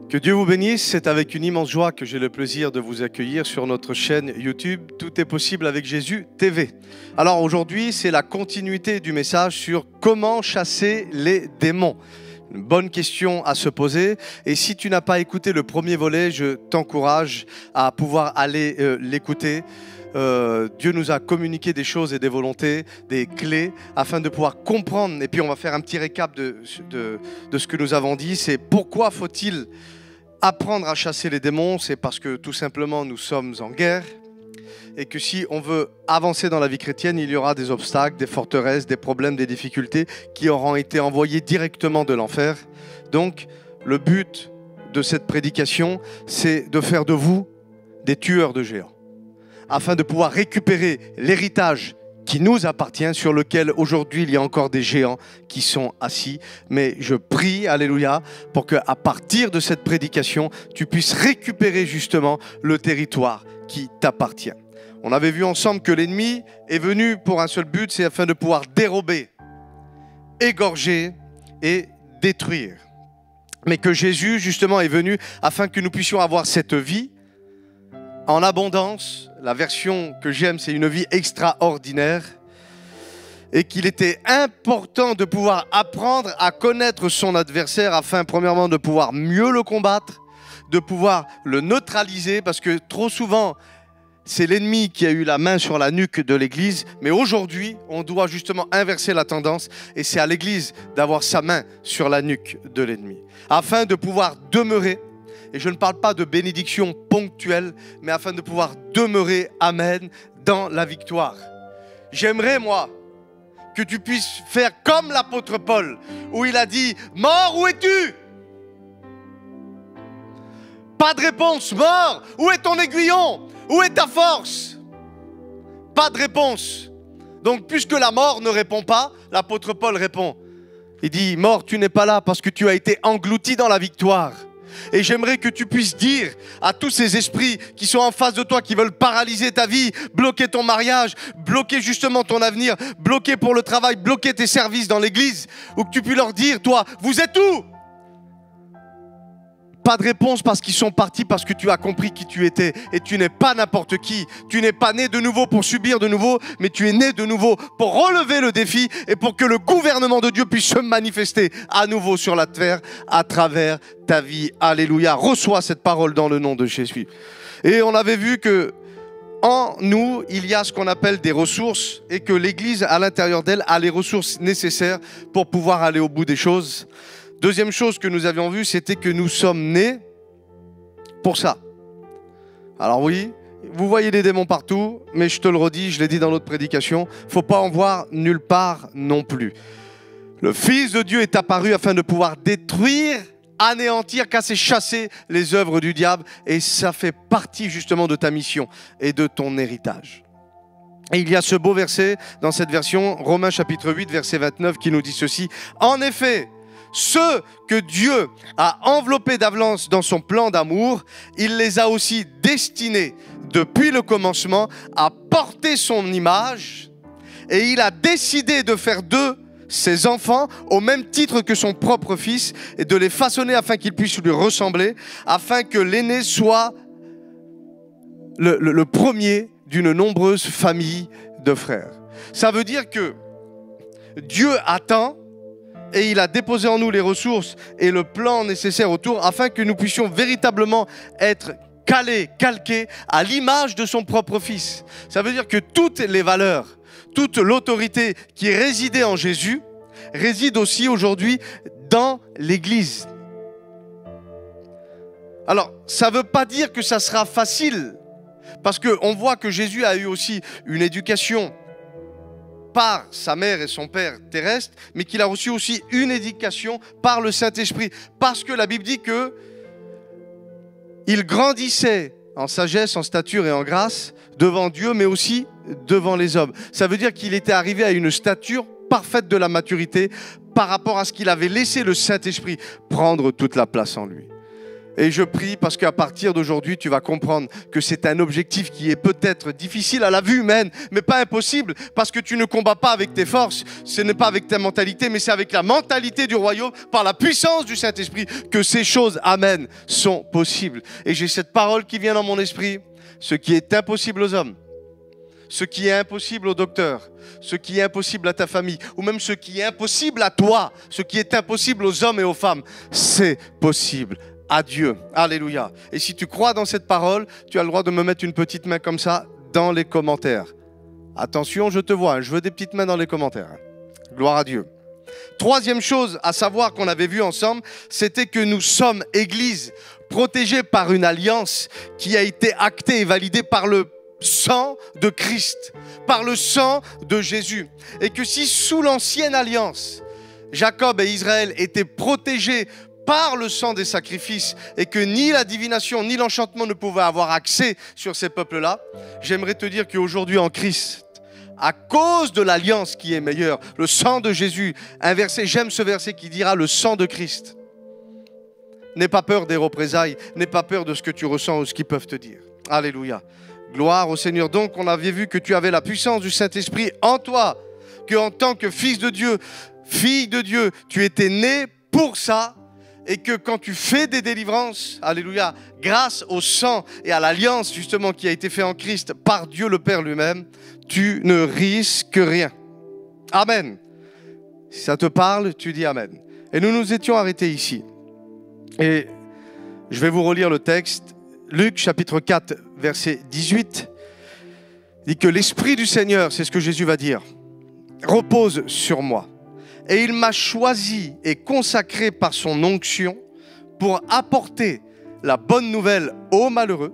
Que Dieu vous bénisse, c'est avec une immense joie que j'ai le plaisir de vous accueillir sur notre chaîne YouTube Tout est possible avec Jésus TV. Alors aujourd'hui, c'est la continuité du message sur comment chasser les démons. Une bonne question à se poser, et si tu n'as pas écouté le premier volet, je t'encourage à pouvoir aller l'écouter. Dieu nous a communiqué des choses et des volontés, des clés, afin de pouvoir comprendre. Et puis on va faire un petit récap de ce que nous avons dit. C'est pourquoi faut-il apprendre à chasser les démons? C'est parce que tout simplement nous sommes en guerre, et que si on veut avancer dans la vie chrétienne, il y aura des obstacles, des forteresses, des problèmes, des difficultés qui auront été envoyés directement de l'enfer. Donc le but de cette prédication, c'est de faire de vous des tueurs de géants, afin de pouvoir récupérer l'héritage qui nous appartient, sur lequel aujourd'hui il y a encore des géants qui sont assis. Mais je prie, alléluia, pour qu'à partir de cette prédication, tu puisses récupérer justement le territoire qui t'appartient. On avait vu ensemble que l'ennemi est venu pour un seul but, c'est afin de pouvoir dérober, égorger et détruire. Mais que Jésus justement est venu afin que nous puissions avoir cette vie en abondance. La version que j'aime, c'est une vie extraordinaire. Et qu'il était important de pouvoir apprendre à connaître son adversaire afin, premièrement, de pouvoir mieux le combattre, de pouvoir le neutraliser, parce que trop souvent, c'est l'ennemi qui a eu la main sur la nuque de l'Église. Mais aujourd'hui, on doit justement inverser la tendance, et c'est à l'Église d'avoir sa main sur la nuque de l'ennemi, afin de pouvoir demeurer. Et je ne parle pas de bénédiction ponctuelle, mais afin de pouvoir demeurer, amen, dans la victoire. J'aimerais, moi, que tu puisses faire comme l'apôtre Paul, où il a dit « Mort, où es-tu » Pas de réponse. « Mort, où est ton aiguillon? Où est ta force ?» Pas de réponse. Donc, puisque la mort ne répond pas, l'apôtre Paul répond. Il dit « Mort, tu n'es pas là parce que tu as été englouti dans la victoire. » Et j'aimerais que tu puisses dire à tous ces esprits qui sont en face de toi, qui veulent paralyser ta vie, bloquer ton mariage, bloquer justement ton avenir, bloquer pour le travail, bloquer tes services dans l'église, ou que tu puisses leur dire, toi, vous êtes où? Pas de réponse parce qu'ils sont partis, parce que tu as compris qui tu étais. Et tu n'es pas n'importe qui. Tu n'es pas né de nouveau pour subir de nouveau, mais tu es né de nouveau pour relever le défi et pour que le gouvernement de Dieu puisse se manifester à nouveau sur la terre à travers ta vie. Alléluia. Reçois cette parole dans le nom de Jésus. Et on avait vu que en nous, il y a ce qu'on appelle des ressources, et que l'Église, à l'intérieur d'elle, a les ressources nécessaires pour pouvoir aller au bout des choses. Deuxième chose que nous avions vue, c'était que nous sommes nés pour ça. Alors oui, vous voyez des démons partout, mais je te le redis, je l'ai dit dans notre prédication, il ne faut pas en voir nulle part non plus. Le Fils de Dieu est apparu afin de pouvoir détruire, anéantir, casser, chasser les œuvres du diable, et ça fait partie justement de ta mission et de ton héritage. Et il y a ce beau verset dans cette version, Romains chapitre 8, verset 29, qui nous dit ceci. En effet, ceux que Dieu a enveloppés d'avance dans son plan d'amour, il les a aussi destinés depuis le commencement à porter son image, et il a décidé de faire d'eux ses enfants au même titre que son propre fils, et de les façonner afin qu'ils puissent lui ressembler, afin que l'aîné soit le premier d'une nombreuse famille de frères. Ça veut dire que Dieu attend, et il a déposé en nous les ressources et le plan nécessaire autour, afin que nous puissions véritablement être calqués à l'image de son propre Fils. Ça veut dire que toutes les valeurs, toute l'autorité qui résidait en Jésus, réside aussi aujourd'hui dans l'Église. Alors, ça ne veut pas dire que ça sera facile, parce qu'on voit que Jésus a eu aussi une éducation par sa mère et son père terrestre, mais qu'il a reçu aussi une éducation par le Saint-Esprit. Parce que la Bible dit que il grandissait en sagesse, en stature et en grâce devant Dieu, mais aussi devant les hommes. Ça veut dire qu'il était arrivé à une stature parfaite de la maturité par rapport à ce qu'il avait laissé le Saint-Esprit prendre toute la place en lui. Et je prie parce qu'à partir d'aujourd'hui, tu vas comprendre que c'est un objectif qui est peut-être difficile à la vue humaine, mais pas impossible, parce que tu ne combats pas avec tes forces, ce n'est pas avec ta mentalité, mais c'est avec la mentalité du royaume, par la puissance du Saint-Esprit, que ces choses, amen, sont possibles. Et j'ai cette parole qui vient dans mon esprit, ce qui est impossible aux hommes, ce qui est impossible au docteur, ce qui est impossible à ta famille, ou même ce qui est impossible à toi, ce qui est impossible aux hommes et aux femmes, c'est possible à Dieu. Alléluia. Et si tu crois dans cette parole, tu as le droit de me mettre une petite main comme ça dans les commentaires. Attention, je te vois, je veux des petites mains dans les commentaires. Gloire à Dieu. Troisième chose à savoir qu'on avait vu ensemble, c'était que nous sommes Église protégée par une alliance qui a été actée et validée par le sang de Christ, par le sang de Jésus. Et que si sous l'ancienne alliance, Jacob et Israël étaient protégés par le sang des sacrifices et que ni la divination ni l'enchantement ne pouvaient avoir accès sur ces peuples-là, j'aimerais te dire qu'aujourd'hui en Christ, à cause de l'alliance qui est meilleure, le sang de Jésus, un verset, j'aime ce verset qui dira le sang de Christ. N'aie pas peur des représailles, n'aie pas peur de ce que tu ressens ou ce qu'ils peuvent te dire. Alléluia. Gloire au Seigneur. Donc, on avait vu que tu avais la puissance du Saint-Esprit en toi, qu'en tant que fils de Dieu, fille de Dieu, tu étais né pour ça, et que quand tu fais des délivrances, alléluia, grâce au sang et à l'alliance justement qui a été fait en Christ par Dieu le Père lui-même, tu ne risques rien. Amen. Si ça te parle, tu dis Amen. Et nous nous étions arrêtés ici. Et je vais vous relire le texte. Luc chapitre 4, verset 18, dit que l'Esprit du Seigneur, c'est ce que Jésus va dire, repose sur moi. Et il m'a choisi et consacré par son onction pour apporter la bonne nouvelle aux malheureux.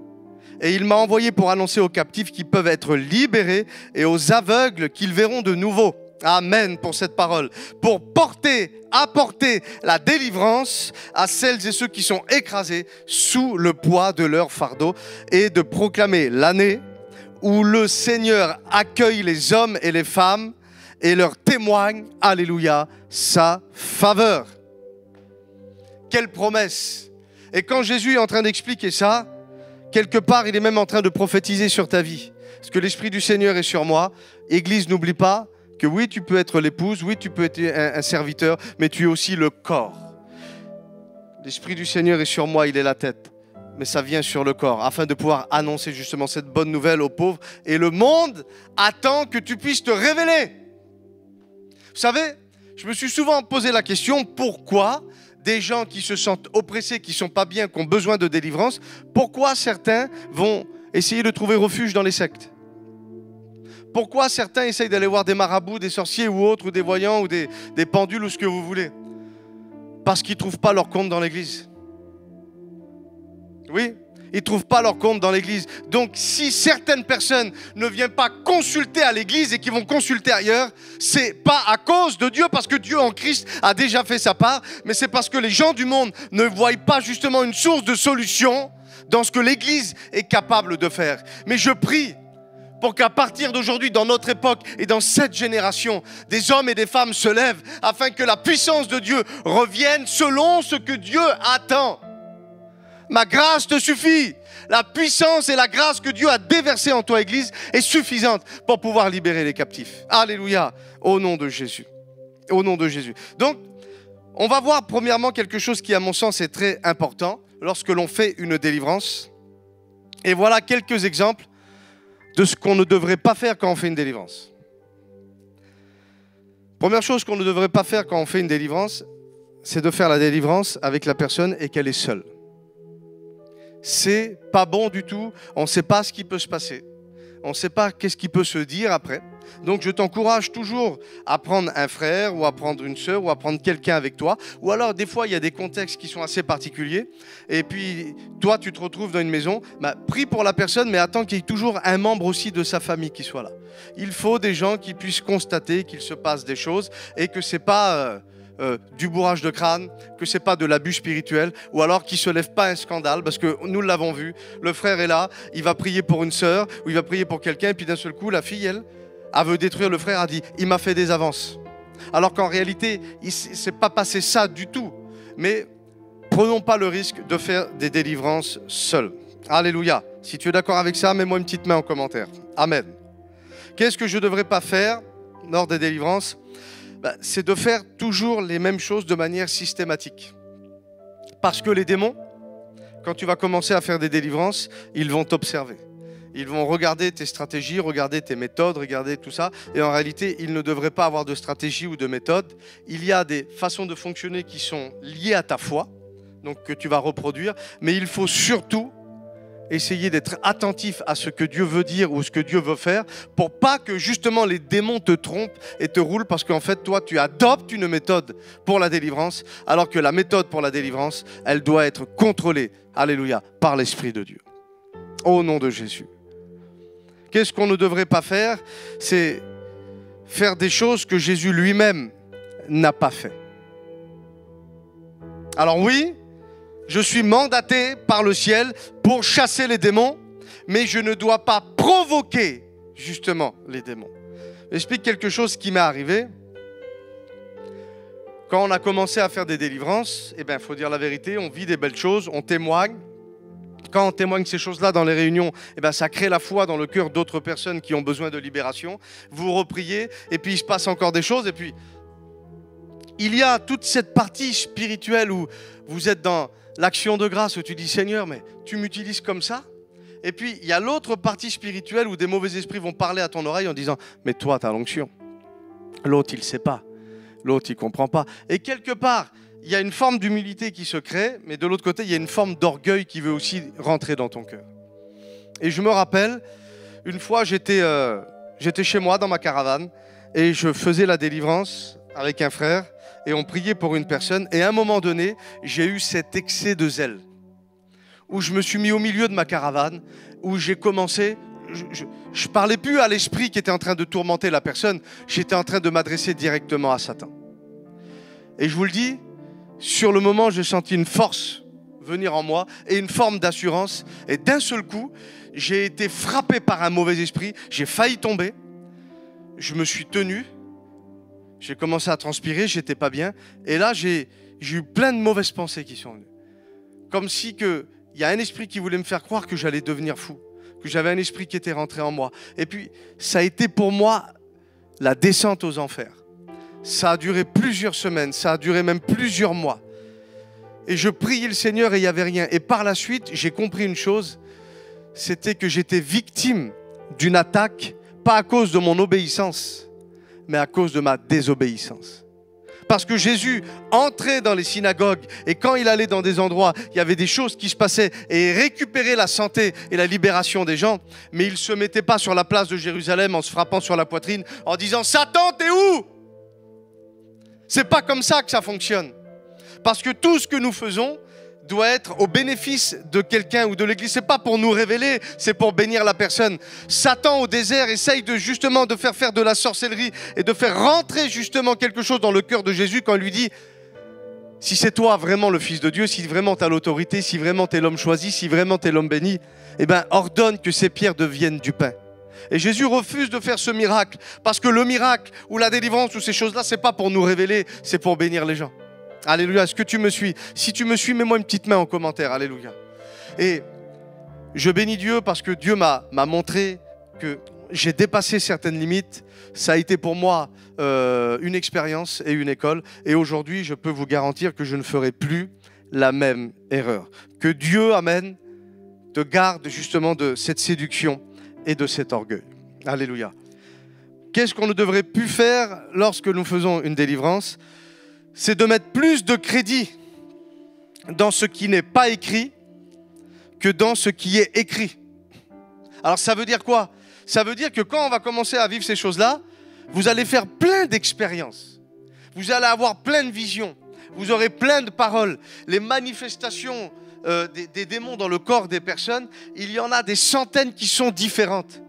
Et il m'a envoyé pour annoncer aux captifs qu'ils peuvent être libérés et aux aveugles qu'ils verront de nouveau. Amen pour cette parole. Pour apporter la délivrance à celles et ceux qui sont écrasés sous le poids de leur fardeau et de proclamer l'année où le Seigneur accueille les hommes et les femmes et leur témoigne, alléluia, sa faveur. Quelle promesse! Et quand Jésus est en train d'expliquer ça, quelque part, il est même en train de prophétiser sur ta vie. Parce que l'Esprit du Seigneur est sur moi. Église, n'oublie pas que oui, tu peux être l'épouse, oui, tu peux être un serviteur, mais tu es aussi le corps. L'Esprit du Seigneur est sur moi, il est la tête. Mais ça vient sur le corps, afin de pouvoir annoncer justement cette bonne nouvelle aux pauvres. Et le monde attend que tu puisses te révéler. Vous savez, je me suis souvent posé la question, pourquoi des gens qui se sentent oppressés, qui ne sont pas bien, qui ont besoin de délivrance, pourquoi certains vont essayer de trouver refuge dans les sectes? Pourquoi certains essayent d'aller voir des marabouts, des sorciers ou autres, ou des voyants, ou des pendules, ou ce que vous voulez? Parce qu'ils ne trouvent pas leur compte dans l'église. Oui, ils ne trouvent pas leur compte dans l'église. Donc, si certaines personnes ne viennent pas consulter à l'église et qui vont consulter ailleurs, c'est pas à cause de Dieu, parce que Dieu en Christ a déjà fait sa part, mais c'est parce que les gens du monde ne voient pas justement une source de solution dans ce que l'église est capable de faire. Mais je prie pour qu'à partir d'aujourd'hui, dans notre époque et dans cette génération, des hommes et des femmes se lèvent afin que la puissance de Dieu revienne selon ce que Dieu attend. Ma grâce te suffit. La puissance et la grâce que Dieu a déversée en toi, Église, est suffisante pour pouvoir libérer les captifs. Alléluia. Au nom de Jésus. Au nom de Jésus. Donc, on va voir premièrement quelque chose qui, à mon sens, est très important lorsque l'on fait une délivrance. Et voilà quelques exemples de ce qu'on ne devrait pas faire quand on fait une délivrance. Première chose qu'on ne devrait pas faire quand on fait une délivrance, c'est de faire la délivrance avec la personne et qu'elle est seule. C'est pas bon du tout, on ne sait pas ce qui peut se passer, on ne sait pas qu'est-ce qui peut se dire après. Donc je t'encourage toujours à prendre un frère ou à prendre une sœur ou à prendre quelqu'un avec toi. Ou alors des fois il y a des contextes qui sont assez particuliers et puis toi tu te retrouves dans une maison, prie pour la personne mais attends qu'il y ait toujours un membre aussi de sa famille qui soit là. Il faut des gens qui puissent constater qu'il se passe des choses et que c'est pas... du bourrage de crâne, que c'est pas de l'abus spirituel, ou alors qu'il se lève pas un scandale, parce que nous l'avons vu, le frère est là, il va prier pour une sœur, ou il va prier pour quelqu'un, et puis d'un seul coup, la fille, elle veut détruire le frère, a dit, il m'a fait des avances. Alors qu'en réalité, il s'est pas passé ça du tout, mais prenons pas le risque de faire des délivrances seuls. Alléluia. Si tu es d'accord avec ça, mets-moi une petite main en commentaire. Amen. Qu'est-ce que je ne devrais pas faire lors des délivrances? C'est de faire toujours les mêmes choses de manière systématique. Parce que les démons, quand tu vas commencer à faire des délivrances, ils vont t'observer. Ils vont regarder tes stratégies, regarder tes méthodes, regarder tout ça. Et en réalité, ils ne devraient pas avoir de stratégie ou de méthode. Il y a des façons de fonctionner qui sont liées à ta foi, donc que tu vas reproduire. Mais il faut surtout essayer d'être attentif à ce que Dieu veut dire ou ce que Dieu veut faire pour pas que justement les démons te trompent et te roulent parce qu'en fait, toi, tu adoptes une méthode pour la délivrance alors que la méthode pour la délivrance, elle doit être contrôlée, alléluia, par l'Esprit de Dieu. Au nom de Jésus. Qu'est-ce qu'on ne devrait pas faire? C'est faire des choses que Jésus lui-même n'a pas fait. Alors oui, je suis mandaté par le ciel pour chasser les démons, mais je ne dois pas provoquer justement les démons. J'explique quelque chose qui m'est arrivé. Quand on a commencé à faire des délivrances, il faut dire la vérité, on vit des belles choses, on témoigne. Quand on témoigne ces choses-là dans les réunions, ça crée la foi dans le cœur d'autres personnes qui ont besoin de libération. Vous repriez, et puis il se passe encore des choses, et puis il y a toute cette partie spirituelle où vous êtes dans l'action de grâce, où tu dis Seigneur, mais tu m'utilises comme ça. Et puis il y a l'autre partie spirituelle où des mauvais esprits vont parler à ton oreille en disant mais toi tu as l'onction. L'autre il ne sait pas, l'autre il ne comprend pas. Et quelque part, il y a une forme d'humilité qui se crée, mais de l'autre côté, il y a une forme d'orgueil qui veut aussi rentrer dans ton cœur. Et je me rappelle, une fois, j'étais chez moi dans ma caravane et je faisais la délivrance avec un frère et on priait pour une personne. Et à un moment donné, j'ai eu cet excès de zèle où je me suis mis au milieu de ma caravane, où j'ai commencé... Je ne parlais plus à l'esprit qui était en train de tourmenter la personne, j'étais en train de m'adresser directement à Satan. Et je vous le dis, sur le moment, j'ai senti une force venir en moi et une forme d'assurance. Et d'un seul coup, j'ai été frappé par un mauvais esprit. J'ai failli tomber. Je me suis tenu. J'ai commencé à transpirer. J'étais pas bien. Et là, j'ai eu plein de mauvaises pensées qui sont venues. Comme si il y a un esprit qui voulait me faire croire que j'allais devenir fou. Que j'avais un esprit qui était rentré en moi. Et puis, ça a été pour moi la descente aux enfers. Ça a duré plusieurs semaines, ça a duré même plusieurs mois. Et je priais le Seigneur et il n'y avait rien. Et par la suite, j'ai compris une chose, c'était que j'étais victime d'une attaque, pas à cause de mon obéissance, mais à cause de ma désobéissance. Parce que Jésus entrait dans les synagogues et quand il allait dans des endroits, il y avait des choses qui se passaient et récupérait la santé et la libération des gens. Mais il ne se mettait pas sur la place de Jérusalem en se frappant sur la poitrine, en disant « Satan, t'es où ?» C'est pas comme ça que ça fonctionne. Parce que tout ce que nous faisons doit être au bénéfice de quelqu'un ou de l'église. C'est pas pour nous révéler, c'est pour bénir la personne. Satan au désert essaye justement de faire de la sorcellerie et de faire rentrer justement quelque chose dans le cœur de Jésus quand il lui dit si c'est toi vraiment le Fils de Dieu, si vraiment tu as l'autorité, si vraiment tu es l'homme choisi, si vraiment tu es l'homme béni, ordonne que ces pierres deviennent du pain. Et Jésus refuse de faire ce miracle parce que le miracle ou la délivrance ou ces choses-là, c'est pas pour nous révéler, c'est pour bénir les gens. Alléluia, est-ce que tu me suis? Si tu me suis, mets-moi une petite main en commentaire, alléluia. Et je bénis Dieu parce que Dieu m'a montré que j'ai dépassé certaines limites. Ça a été pour moi une expérience et une école. Et aujourd'hui, je peux vous garantir que je ne ferai plus la même erreur. Que Dieu, amen, te garde justement de cette séduction et de cet orgueil. Alléluia. Qu'est-ce qu'on ne devrait plus faire lorsque nous faisons une délivrance? C'est de mettre plus de crédit dans ce qui n'est pas écrit que dans ce qui est écrit. Alors ça veut dire quoi? Ça veut dire que quand on va commencer à vivre ces choses-là, vous allez faire plein d'expériences. Vous allez avoir plein de visions. Vous aurez plein de paroles. Les manifestations des démons dans le corps des personnes, il y en a des centaines qui sont différentes.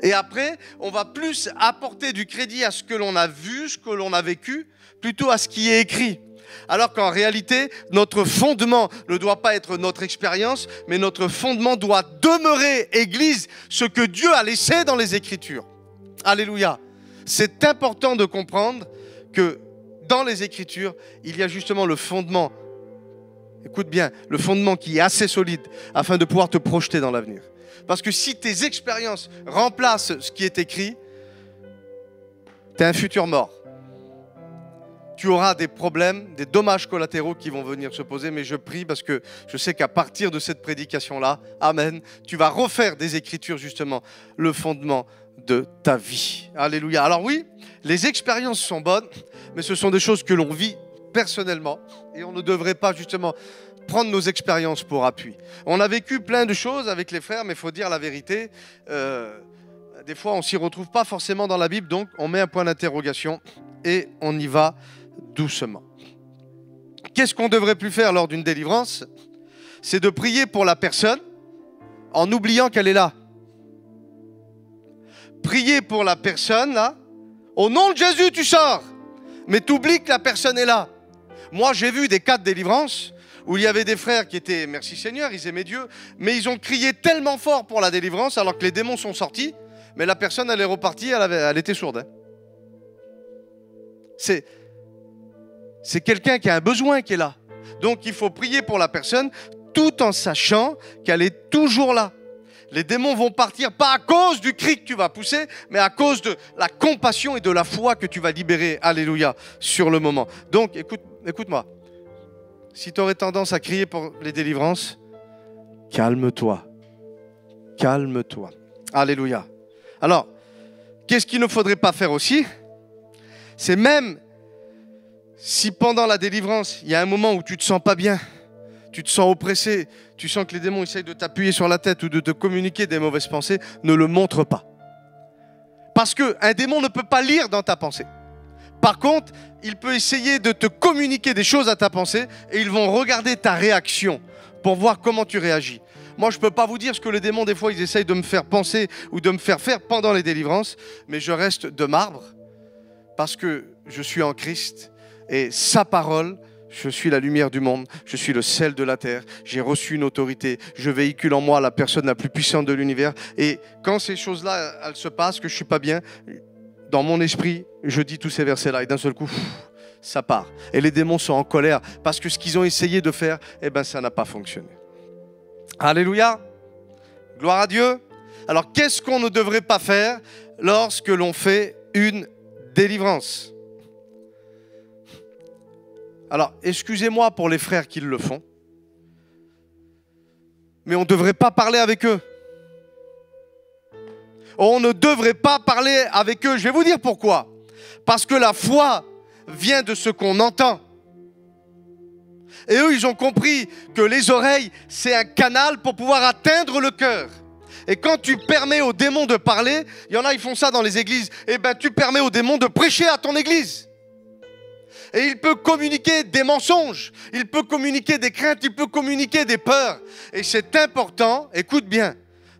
Et après, on va plus apporter du crédit à ce que l'on a vu, ce que l'on a vécu, plutôt à ce qui est écrit. Alors qu'en réalité, notre fondement ne doit pas être notre expérience, mais notre fondement doit demeurer, Église, ce que Dieu a laissé dans les Écritures. Alléluia. C'est important de comprendre que dans les Écritures, il y a justement le fondement Écoute bien, le fondement qui est assez solide afin de pouvoir te projeter dans l'avenir. Parce que si tes expériences remplacent ce qui est écrit, tu es un futur mort. Tu auras des problèmes, des dommages collatéraux qui vont venir se poser, mais je prie parce que je sais qu'à partir de cette prédication-là, amen, tu vas refaire des Écritures justement le fondement de ta vie. Alléluia. Alors oui, les expériences sont bonnes, mais ce sont des choses que l'on vit personnellement et on ne devrait pas justement prendre nos expériences pour appui. On a vécu plein de choses avec les frères, mais il faut dire la vérité, des fois on ne s'y retrouve pas forcément dans la Bible, donc on met un point d'interrogation et on y va doucement. Qu'est-ce qu'on ne devrait plus faire lors d'une délivrance? C'est de prier pour la personne en oubliant qu'elle est là. Prier pour la personne là, au nom de Jésus tu sors, mais tu oublies que la personne est là. Moi j'ai vu des cas de délivrance où il y avait des frères qui étaient, merci Seigneur, ils aimaient Dieu, mais ils ont crié tellement fort pour la délivrance alors que les démons sont sortis, mais la personne elle est repartie, elle était sourde. Hein. C'est quelqu'un qui a un besoin qui est là. Donc il faut prier pour la personne tout en sachant qu'elle est toujours là. Les démons vont partir pas à cause du cri que tu vas pousser, mais à cause de la compassion et de la foi que tu vas libérer, alléluia, sur le moment. Donc écoute-moi, si tu aurais tendance à crier pour les délivrances, calme-toi, calme-toi, alléluia. Alors, qu'est-ce qu'il ne faudrait pas faire aussi? C'est même si pendant la délivrance, il y a un moment où tu ne te sens pas bien, tu te sens oppressé, tu sens que les démons essayent de t'appuyer sur la tête ou de te communiquer des mauvaises pensées, ne le montre pas. Parce qu'un démon ne peut pas lire dans ta pensée. Par contre, il peut essayer de te communiquer des choses à ta pensée et ils vont regarder ta réaction pour voir comment tu réagis. Moi, je ne peux pas vous dire ce que les démons, des fois, ils essayent de me faire penser ou de me faire faire pendant les délivrances, mais je reste de marbre parce que je suis en Christ et sa parole, je suis la lumière du monde, je suis le sel de la terre, j'ai reçu une autorité, je véhicule en moi la personne la plus puissante de l'univers. Et quand ces choses-là, elles se passent, que je ne suis pas bien, dans mon esprit, je dis tous ces versets-là et d'un seul coup, ça part. Et les démons sont en colère parce que ce qu'ils ont essayé de faire, eh ben, ça n'a pas fonctionné. Alléluia, gloire à Dieu. Alors, qu'est-ce qu'on ne devrait pas faire lorsque l'on fait une délivrance? Alors, excusez-moi pour les frères qui le font, mais on ne devrait pas parler avec eux. On ne devrait pas parler avec eux. Je vais vous dire pourquoi. Parce que la foi vient de ce qu'on entend. Et eux, ils ont compris que les oreilles, c'est un canal pour pouvoir atteindre le cœur. Et quand tu permets aux démons de parler, il y en a, ils font ça dans les églises, et ben tu permets aux démons de prêcher à ton église. Et il peut communiquer des mensonges, il peut communiquer des craintes, il peut communiquer des peurs. Et c'est important, écoute bien,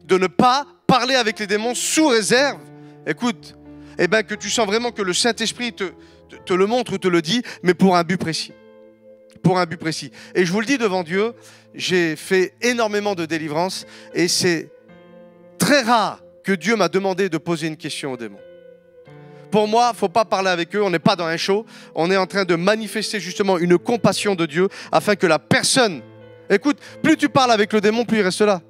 de ne pas parler avec les démons sous réserve. Écoute, eh ben que tu sens vraiment que le Saint-Esprit te le montre ou te le dit, mais pour un but précis. Pour un but précis. Et je vous le dis devant Dieu, j'ai fait énormément de délivrances et c'est très rare que Dieu m'a demandé de poser une question aux démons. Pour moi, il ne faut pas parler avec eux, on n'est pas dans un show, on est en train de manifester justement une compassion de Dieu afin que la personne, écoute, plus tu parles avec le démon, plus il reste là.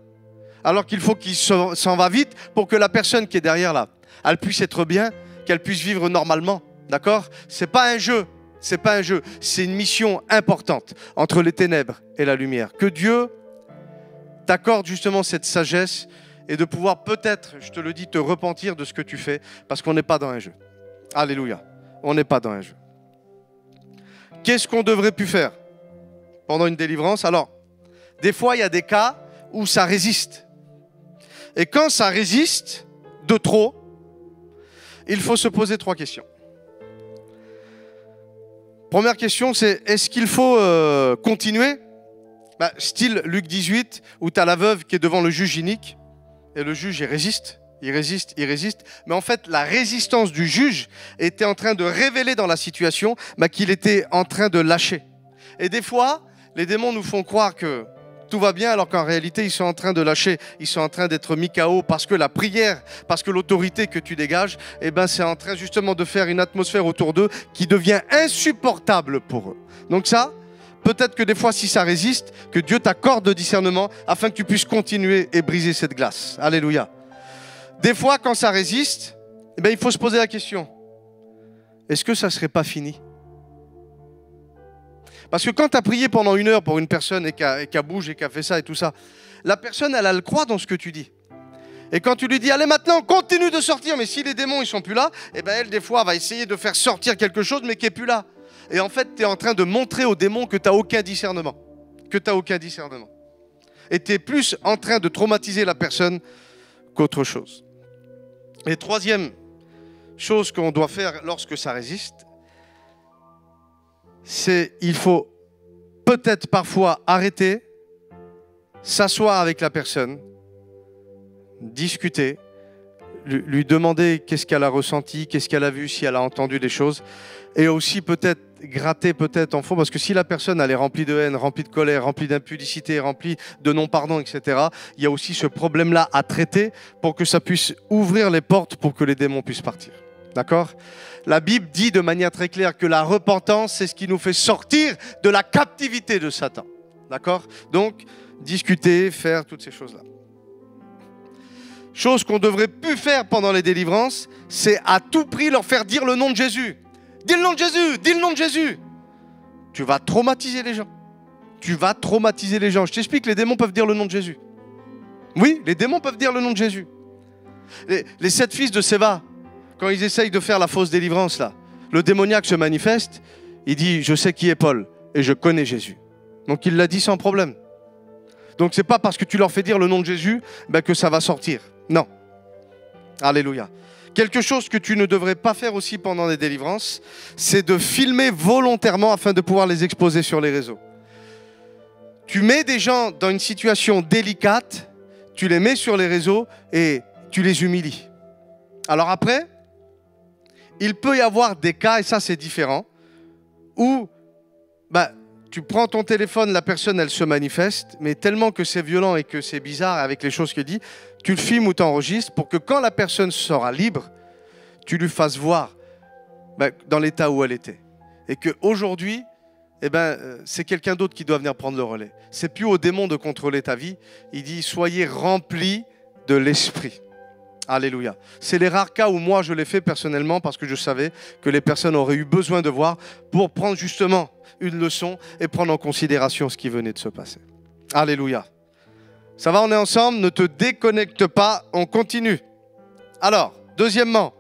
Alors qu'il faut qu'il s'en va vite pour que la personne qui est derrière là, elle puisse être bien, qu'elle puisse vivre normalement, d'accord? C'est pas un jeu, c'est pas un jeu, c'est une mission importante entre les ténèbres et la lumière. Que Dieu t'accorde justement cette sagesse et de pouvoir peut-être, je te le dis, te repentir de ce que tu fais parce qu'on n'est pas dans un jeu. Alléluia, on n'est pas dans un jeu. Qu'est-ce qu'on devrait plus faire pendant une délivrance? Alors, des fois, il y a des cas où ça résiste. Et quand ça résiste de trop, il faut se poser 3 questions. Première question, c'est est-ce qu'il faut continuer? Style Luc 18, où tu as la veuve qui est devant le juge inique, et le juge, il résiste. Mais en fait, la résistance du juge était en train de révéler dans la situation qu'il était en train de lâcher. Et des fois, les démons nous font croire que tout va bien, alors qu'en réalité, ils sont en train de lâcher. Ils sont en train d'être mis KO parce que la prière, parce que l'autorité que tu dégages, eh ben, c'est en train justement de faire une atmosphère autour d'eux qui devient insupportable pour eux. Donc ça, peut-être que des fois, si ça résiste, que Dieu t'accorde de discernement afin que tu puisses continuer et briser cette glace. Alléluia. Des fois, quand ça résiste, eh bien, il faut se poser la question, est-ce que ça ne serait pas fini? Parce que quand tu as prié pendant 1 heure pour une personne et qu'elle bouge et qu'elle fait ça et tout ça, la personne, elle le croit dans ce que tu dis. Et quand tu lui dis, allez maintenant, continue de sortir, mais si les démons, ils sont plus là, eh bien elle, des fois, va essayer de faire sortir quelque chose, mais qui n'est plus là. Et en fait, tu es en train de montrer aux démons que tu n'as aucun discernement. Et tu es plus en train de traumatiser la personne qu'autre chose. Et troisième chose qu'on doit faire lorsque ça résiste, c'est il faut peut-être parfois arrêter, s'asseoir avec la personne, discuter, lui demander qu'est-ce qu'elle a ressenti, qu'est-ce qu'elle a vu, si elle a entendu des choses, et aussi peut-être gratter peut-être en fond, parce que si la personne elle est remplie de haine, remplie de colère, remplie d'impudicité, remplie de non-pardon, etc., il y a aussi ce problème-là à traiter pour que ça puisse ouvrir les portes pour que les démons puissent partir. D'accord ? La Bible dit de manière très claire que la repentance, c'est ce qui nous fait sortir de la captivité de Satan. D'accord ? Donc, discuter, faire toutes ces choses-là. Chose qu'on ne devrait plus faire pendant les délivrances, c'est à tout prix leur faire dire le nom de Jésus. Dis le nom de Jésus, dis le nom de Jésus. Tu vas traumatiser les gens. Je t'explique, les démons peuvent dire le nom de Jésus. Oui, les démons peuvent dire le nom de Jésus. Les 7 fils de Séva, quand ils essayent de faire la fausse délivrance, là, le démoniaque se manifeste, il dit « Je sais qui est Paul et je connais Jésus ». Donc il l'a dit sans problème. Donc ce n'est pas parce que tu leur fais dire le nom de Jésus que ça va sortir. Non. Alléluia. Quelque chose que tu ne devrais pas faire aussi pendant les délivrances, c'est de filmer volontairement afin de pouvoir les exposer sur les réseaux. Tu mets des gens dans une situation délicate, tu les mets sur les réseaux et tu les humilies. Alors après, il peut y avoir des cas, et ça c'est différent, où tu prends ton téléphone, la personne elle se manifeste, mais tellement que c'est violent et que c'est bizarre avec les choses qu'elle dit, tu le filmes ou t'enregistres pour que quand la personne sera libre, tu lui fasses voir dans l'état où elle était. Et qu'aujourd'hui, c'est quelqu'un d'autre qui doit venir prendre le relais. C'est plus au démon de contrôler ta vie. Il dit, soyez remplis de l'esprit. Alléluia. C'est les rares cas où moi je l'ai fait personnellement parce que je savais que les personnes auraient eu besoin de voir pour prendre justement une leçon et prendre en considération ce qui venait de se passer. Alléluia. Ça va, on est ensemble, ne te déconnecte pas, on continue. Alors, deuxièmement,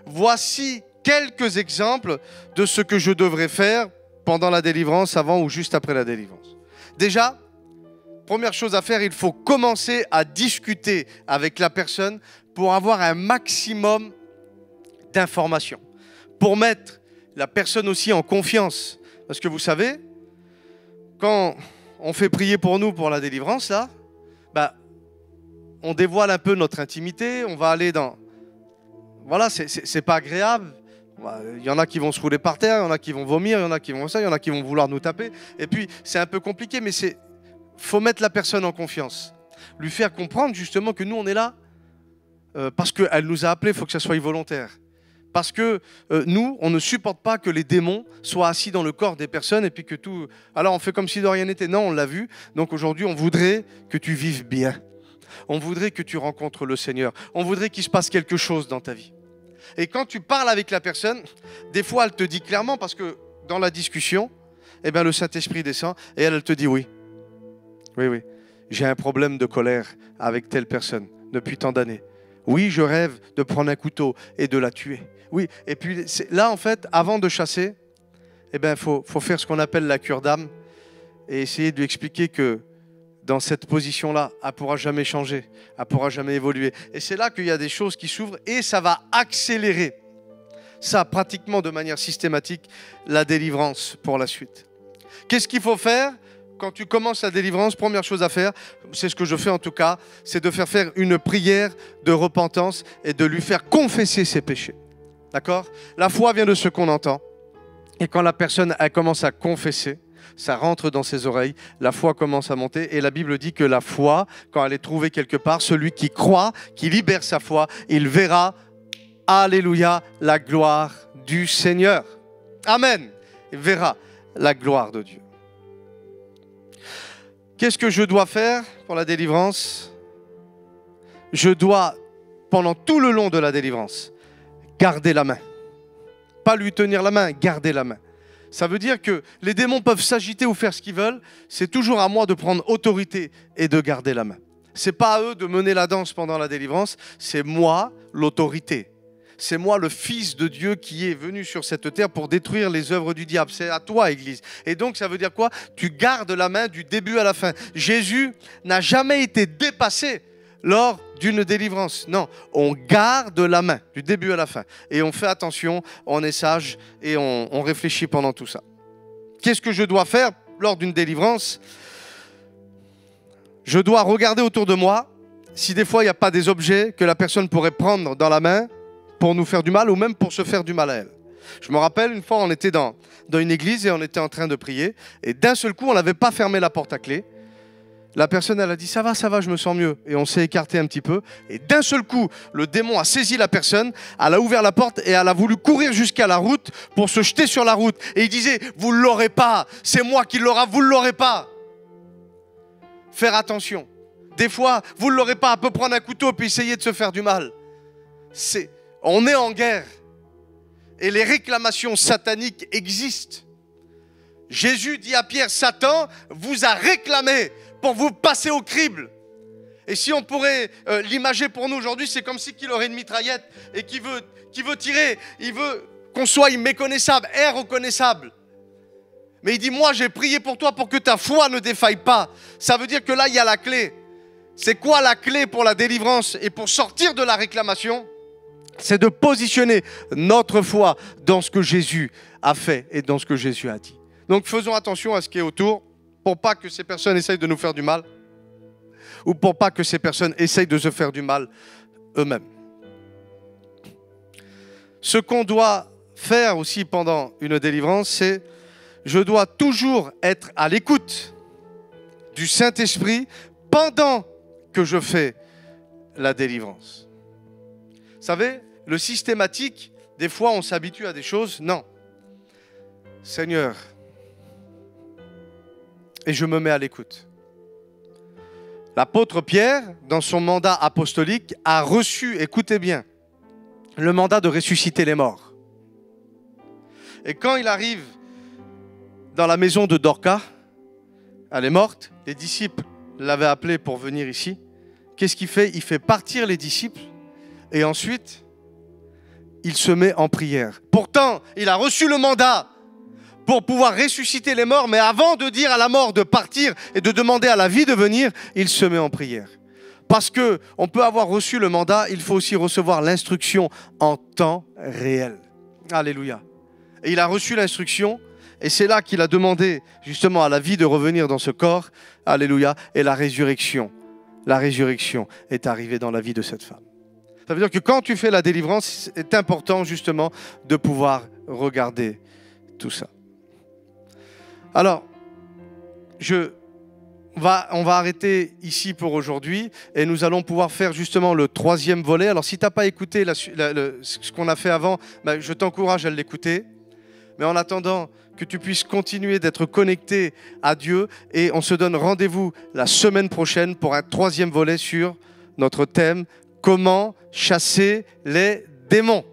voici quelques exemples de ce que je devrais faire pendant la délivrance, avant ou juste après la délivrance. Déjà, première chose à faire, il faut commencer à discuter avec la personne pour avoir un maximum d'informations, pour mettre la personne aussi en confiance. Parce que vous savez, quand on fait prier pour nous pour la délivrance, là, on dévoile un peu notre intimité, on va aller dans... Voilà, c'est pas agréable. Il y en a qui vont se rouler par terre, il y en a qui vont vomir, il y en a qui vont ça, il y en a qui vont vouloir nous taper. Et puis, c'est un peu compliqué, mais faut mettre la personne en confiance. Lui faire comprendre justement que nous, on est là parce qu'elle nous a appelés, il faut que ça soit volontaire. Parce que nous, on ne supporte pas que les démons soient assis dans le corps des personnes et puis que tout... Alors, on fait comme si de rien n'était. Non, on l'a vu. Donc aujourd'hui, on voudrait que tu vives bien. On voudrait que tu rencontres le Seigneur. On voudrait qu'il se passe quelque chose dans ta vie. Et quand tu parles avec la personne, des fois, elle te dit clairement, parce que dans la discussion, le Saint-Esprit descend et elle te dit oui. Oui, j'ai un problème de colère avec telle personne depuis tant d'années. Oui, je rêve de prendre un couteau et de la tuer. Oui, et puis là, en fait, avant de chasser, faut faire ce qu'on appelle la cure d'âme et essayer de lui expliquer que dans cette position-là, elle ne pourra jamais changer, elle ne pourra jamais évoluer. Et c'est là qu'il y a des choses qui s'ouvrent et ça va accélérer, ça pratiquement de manière systématique, la délivrance pour la suite. Qu'est-ce qu'il faut faire quand tu commences la délivrance? Première chose à faire, c'est ce que je fais en tout cas, c'est de faire une prière de repentance et de lui faire confesser ses péchés. D'accord? La foi vient de ce qu'on entend. Et quand la personne elle commence à confesser, ça rentre dans ses oreilles, la foi commence à monter. Et la Bible dit que la foi, quand elle est trouvée quelque part, celui qui croit, qui libère sa foi, il verra, alléluia, la gloire du Seigneur. Amen. Il verra la gloire de Dieu. Qu'est-ce que je dois faire pour la délivrance? Je dois, pendant tout le long de la délivrance, garder la main. Pas lui tenir la main, garder la main. Ça veut dire que les démons peuvent s'agiter ou faire ce qu'ils veulent. C'est toujours à moi de prendre autorité et de garder la main. Ce n'est pas à eux de mener la danse pendant la délivrance, c'est moi l'autorité. C'est moi le Fils de Dieu qui est venu sur cette terre pour détruire les œuvres du diable. C'est à toi, Église. Et donc, ça veut dire quoi? Tu gardes la main du début à la fin. Jésus n'a jamais été dépassé lors d'une délivrance. Non, on garde la main du début à la fin. Et on fait attention, on est sage et on réfléchit pendant tout ça. Qu'est-ce que je dois faire lors d'une délivrance? Je dois regarder autour de moi si des fois il n'y a pas des objets que la personne pourrait prendre dans la main pour nous faire du mal ou même pour se faire du mal à elle. Je me rappelle, une fois, on était dans une église et on était en train de prier. Et d'un seul coup, on n'avait pas fermé la porte à clé. La personne, elle a dit « ça va, je me sens mieux ». Et on s'est écarté un petit peu. Et d'un seul coup, le démon a saisi la personne, elle a ouvert la porte et elle a voulu courir jusqu'à la route pour se jeter sur la route. Et il disait « vous ne l'aurez pas, c'est moi qui l'aura, vous ne l'aurez pas ». Faire attention. Des fois, vous ne l'aurez pas, elle peut prendre un couteau et essayer de se faire du mal. On est en guerre. Et les réclamations sataniques existent. Jésus dit à Pierre, Satan vous a réclamé pour vous passer au crible. Et si on pourrait l'imager pour nous aujourd'hui, c'est comme si qu'il aurait une mitraillette et qui veut tirer, il veut qu'on soit méconnaissable, reconnaissable. Mais il dit, moi j'ai prié pour toi pour que ta foi ne défaille pas. Ça veut dire que là, il y a la clé. C'est quoi la clé pour la délivrance et pour sortir de la réclamation? C'est de positionner notre foi dans ce que Jésus a fait et dans ce que Jésus a dit. Donc faisons attention à ce qui est autour pour pas que ces personnes essayent de nous faire du mal ou pour pas que ces personnes essayent de se faire du mal eux-mêmes. Ce qu'on doit faire aussi pendant une délivrance, c'est je dois toujours être à l'écoute du Saint-Esprit pendant que je fais la délivrance. Vous savez, le systématique, des fois on s'habitue à des choses. Non. Seigneur, et je me mets à l'écoute. L'apôtre Pierre, dans son mandat apostolique, a reçu, écoutez bien, le mandat de ressusciter les morts. Et quand il arrive dans la maison de Dorcas, elle est morte, les disciples l'avaient appelé pour venir ici. Qu'est-ce qu'il fait? Il fait partir les disciples et ensuite, il se met en prière. Pourtant, il a reçu le mandat pour pouvoir ressusciter les morts, mais avant de dire à la mort de partir et de demander à la vie de venir, il se met en prière. Parce qu'on peut avoir reçu le mandat, il faut aussi recevoir l'instruction en temps réel. Alléluia. Et il a reçu l'instruction, et c'est là qu'il a demandé justement à la vie de revenir dans ce corps. Alléluia. Et la résurrection est arrivée dans la vie de cette femme. Ça veut dire que quand tu fais la délivrance, c'est important justement de pouvoir regarder tout ça. Alors, on va arrêter ici pour aujourd'hui et nous allons pouvoir faire justement le troisième volet. Alors, si tu n'as pas écouté ce qu'on a fait avant, je t'encourage à l'écouter. Mais en attendant que tu puisses continuer d'être connecté à Dieu, et on se donne rendez-vous la semaine prochaine pour un troisième volet sur notre thème « Comment chasser les démons ».